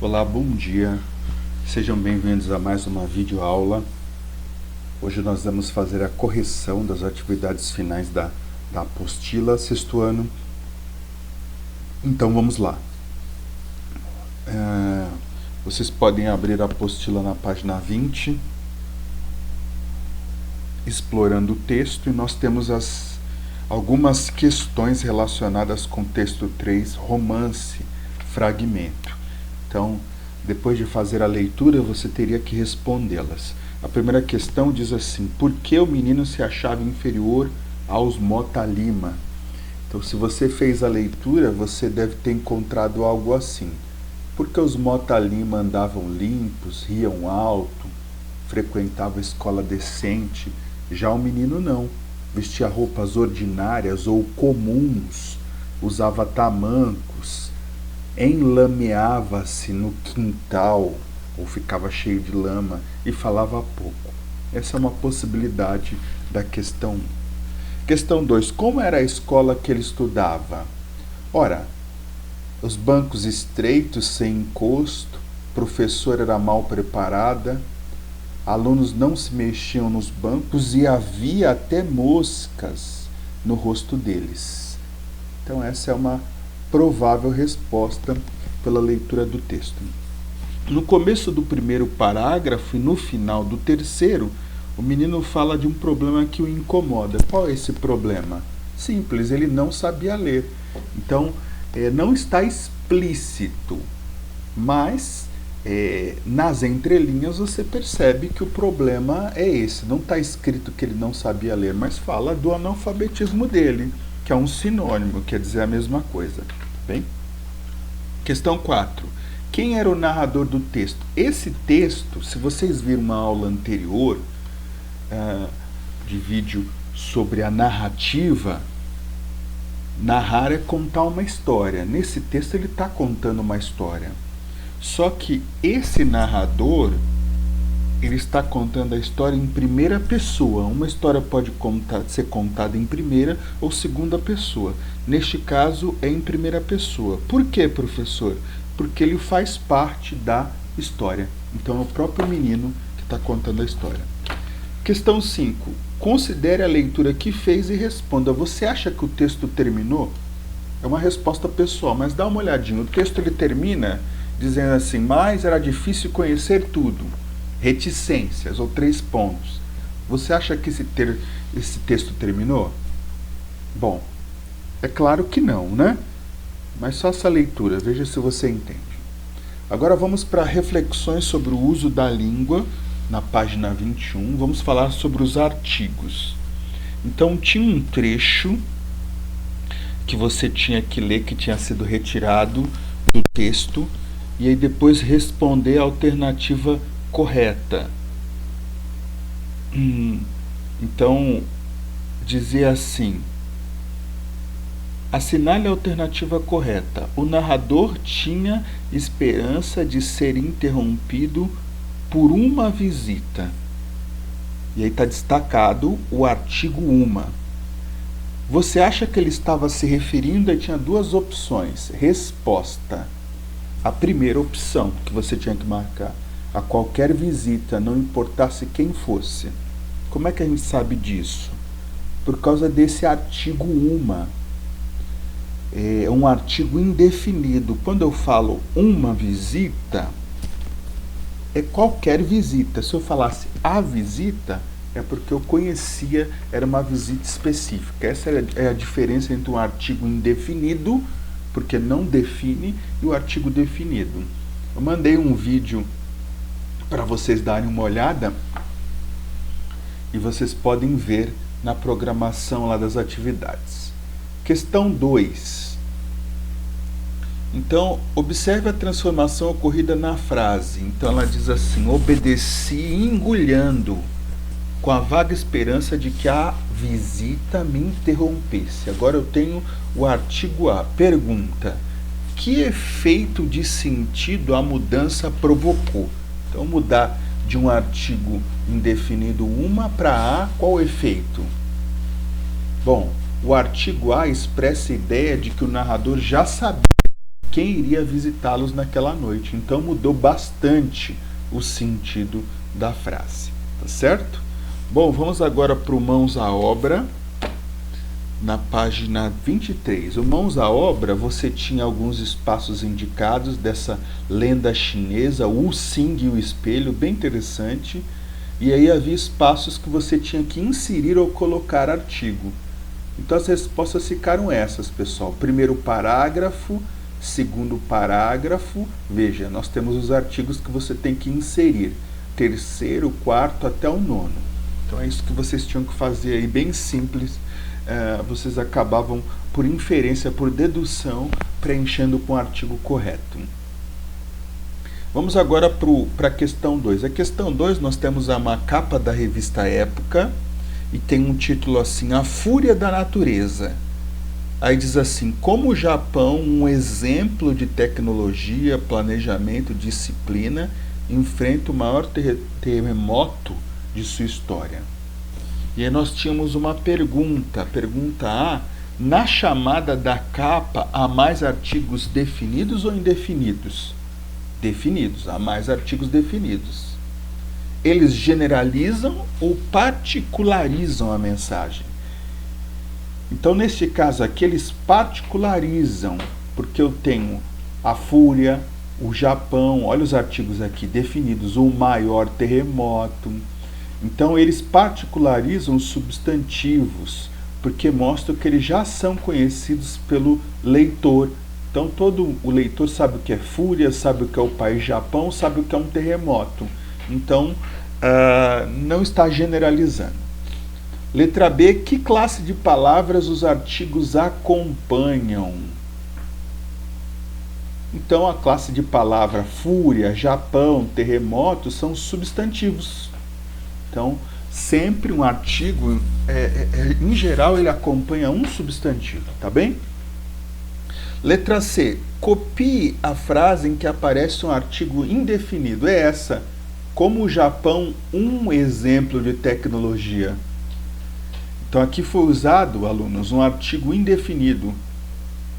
Olá, bom dia. Sejam bem-vindos a mais uma videoaula. Hoje nós vamos fazer a correção das atividades finais da apostila sexto ano. Então vamos lá. Vocês podem abrir a apostila na página 20, explorando o texto, e nós temos algumas questões relacionadas com o texto 3, romance, fragmento. Então, depois de fazer a leitura, você teria que respondê-las. A primeira questão diz assim: por que o menino se achava inferior aos Mota Lima? Então, se você fez a leitura, você deve ter encontrado algo assim: porque os Mota Lima andavam limpos, riam alto, frequentavam escola decente, já o menino não. Vestia roupas ordinárias ou comuns, usava tamancos, enlameava-se no quintal, ou ficava cheio de lama, e falava pouco. Essa é uma possibilidade da questão 1. Questão 2. Como era a escola que ele estudava? Ora, os bancos estreitos, sem encosto, professora era mal preparada, alunos não se mexiam nos bancos e havia até moscas no rosto deles. Então essa é uma provável resposta pela leitura do texto. No começo do primeiro parágrafo e no final do terceiro, o menino fala de um problema que o incomoda. Qual é esse problema? Simples, ele não sabia ler. Então, não está explícito, mas nas entrelinhas você percebe que o problema é esse. Não está escrito que ele não sabia ler, mas fala do analfabetismo dele, que é um sinônimo, quer dizer a mesma coisa. Bem? Questão 4. Quem era o narrador do texto? Esse texto, se vocês viram uma aula anterior de vídeo sobre a narrativa, narrar é contar uma história. Nesse texto ele está contando uma história. Só que esse narrador, ele está contando a história em primeira pessoa. Uma história pode ser contada em primeira ou segunda pessoa. Neste caso, é em primeira pessoa. Por quê, professor? Porque ele faz parte da história. Então, é o próprio menino que está contando a história. Questão 5. Considere a leitura que fez e responda. Você acha que o texto terminou? É uma resposta pessoal, mas dá uma olhadinha. O texto ele termina dizendo assim: mas era difícil conhecer tudo. Reticências, ou 3 pontos. Você acha que esse texto terminou? Bom, é claro que não, né? Mas só essa leitura, veja se você entende. Agora vamos para reflexões sobre o uso da língua, na página 21. Vamos falar sobre os artigos. Então, tinha um trecho que você tinha que ler, que tinha sido retirado do texto, e aí depois responder a alternativa correta. Então, dizia assim: assinale a alternativa correta. O narrador tinha esperança de ser interrompido por uma visita. E aí está destacado o artigo uma. Você acha que ele estava se referindo? E tinha 2 opções. Resposta: a primeira opção que você tinha que marcar, a qualquer visita, não importasse quem fosse. Como é que a gente sabe disso? Por causa desse artigo uma. É um artigo indefinido. Quando eu falo uma visita, é qualquer visita. Se eu falasse a visita, é porque eu conhecia, era uma visita específica. Essa é a diferença entre um artigo indefinido, porque não define, e o artigo definido. Eu mandei um vídeo para vocês darem uma olhada, e vocês podem ver na programação lá das atividades. Questão 2. Então, observe a transformação ocorrida na frase. Então, ela diz assim: obedeci engulhando, com a vaga esperança de que a visita me interrompesse. Agora eu tenho o artigo A. Pergunta: que efeito de sentido a mudança provocou? Então, mudar de um artigo indefinido uma para A, qual o efeito? Bom, o artigo A expressa a ideia de que o narrador já sabia quem iria visitá-los naquela noite. Então mudou bastante o sentido da frase, tá certo? Bom, vamos agora para o Mãos à Obra, na página 23. O Mãos à Obra, você tinha alguns espaços indicados dessa lenda chinesa, o Xing e o espelho, bem interessante. E aí havia espaços que você tinha que inserir ou colocar artigo. Então as respostas ficaram essas, pessoal. Primeiro parágrafo, segundo parágrafo. Veja, nós temos os artigos que você tem que inserir. Terceiro, quarto até o nono. Então é isso que vocês tinham que fazer aí, bem simples. Vocês acabavam, por inferência, por dedução, preenchendo com o artigo correto. Vamos agora para a questão 2. A questão 2, nós temos uma capa da revista Época e tem um título assim, A Fúria da Natureza. Aí diz assim, como o Japão, um exemplo de tecnologia, planejamento, disciplina, enfrenta o maior terremoto de sua história. E aí nós tínhamos uma pergunta, pergunta A, na chamada da capa há mais artigos definidos ou indefinidos? Definidos, há mais artigos definidos. Eles generalizam ou particularizam a mensagem? Então, neste caso aqui, eles particularizam, porque eu tenho a fúria, o Japão, olha os artigos aqui definidos, o maior terremoto. Então, eles particularizam os substantivos, porque mostram que eles já são conhecidos pelo leitor. Então, todo o leitor sabe o que é fúria, sabe o que é o país Japão, sabe o que é um terremoto. Então, não está generalizando. Letra B, que classe de palavras os artigos acompanham? Então, a classe de palavra fúria, Japão, terremoto são substantivos. Então, sempre um artigo, em geral, ele acompanha um substantivo, tá bem? Letra C, copie a frase em que aparece um artigo indefinido. É essa, como o Japão, um exemplo de tecnologia. Então, aqui foi usado, alunos, um artigo indefinido,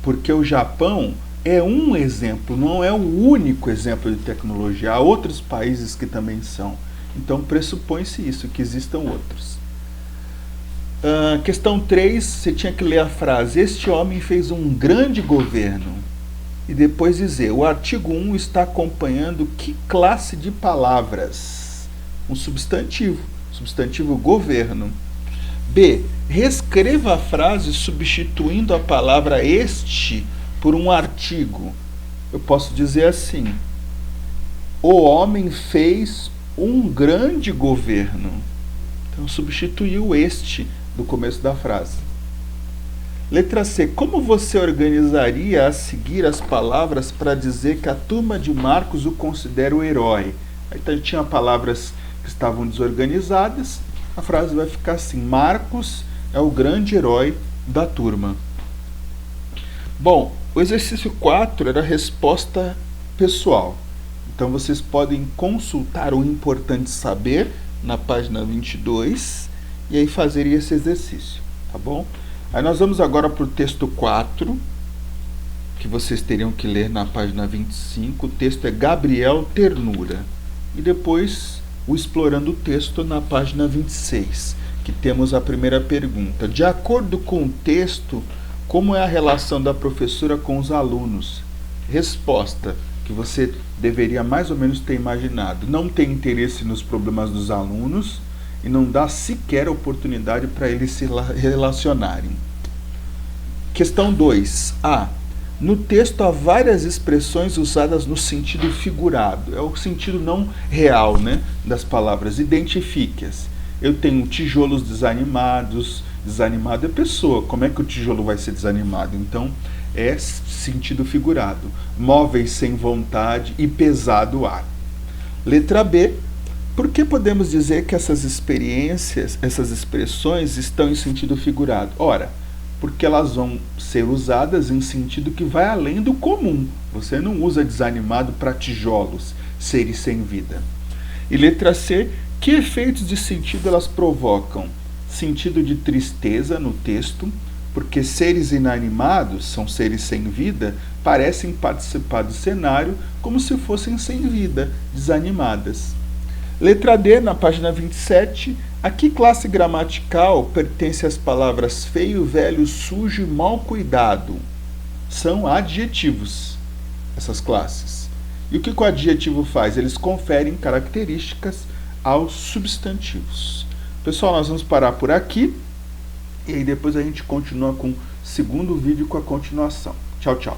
porque o Japão é um exemplo, não é o único exemplo de tecnologia. Há outros países que também são. Então, pressupõe-se isso, que existam outros. Questão 3, você tinha que ler a frase, este homem fez um grande governo. E depois dizer, o artigo 1 está acompanhando que classe de palavras? Um substantivo, substantivo governo. B, reescreva a frase substituindo a palavra este por um artigo. Eu posso dizer assim, o homem fez um grande governo. Então, substituiu este do começo da frase. Letra C. Como você organizaria a seguir as palavras para dizer que a turma de Marcos o considera o herói? Aí tinha palavras que estavam desorganizadas. A frase vai ficar assim, Marcos é o grande herói da turma. Bom, o exercício 4 era a resposta pessoal. Então, vocês podem consultar o Importante Saber na página 22 e aí fazer esse exercício, tá bom? Aí nós vamos agora para o texto 4, que vocês teriam que ler na página 25. O texto é Gabriel Ternura. E depois o Explorando o Texto na página 26, que temos a primeira pergunta. De acordo com o texto, como é a relação da professora com os alunos? Resposta, que você deveria mais ou menos ter imaginado. Não tem interesse nos problemas dos alunos e não dá sequer oportunidade para eles se relacionarem. Questão 2. A. No texto há várias expressões usadas no sentido figurado. É o sentido não real, né, das palavras. Identifique-as. Eu tenho tijolos desanimados. Desanimado é pessoa. Como é que o tijolo vai ser desanimado? Então, é sentido figurado. Móveis sem vontade e pesado ar. Letra B. Por que podemos dizer que essas experiências, essas expressões estão em sentido figurado? Ora, porque elas vão ser usadas em sentido que vai além do comum. Você não usa desanimado para tijolos, seres sem vida. E letra C, que efeitos de sentido elas provocam? Sentido de tristeza no texto, porque seres inanimados, são seres sem vida, parecem participar do cenário como se fossem sem vida, desanimadas. Letra D, na página 27, a que classe gramatical pertence as palavras feio, velho, sujo e mal cuidado? São adjetivos, essas classes. E o que o adjetivo faz? Eles conferem características aos substantivos. Pessoal, nós vamos parar por aqui e aí depois a gente continua com o segundo vídeo com a continuação. Tchau, tchau.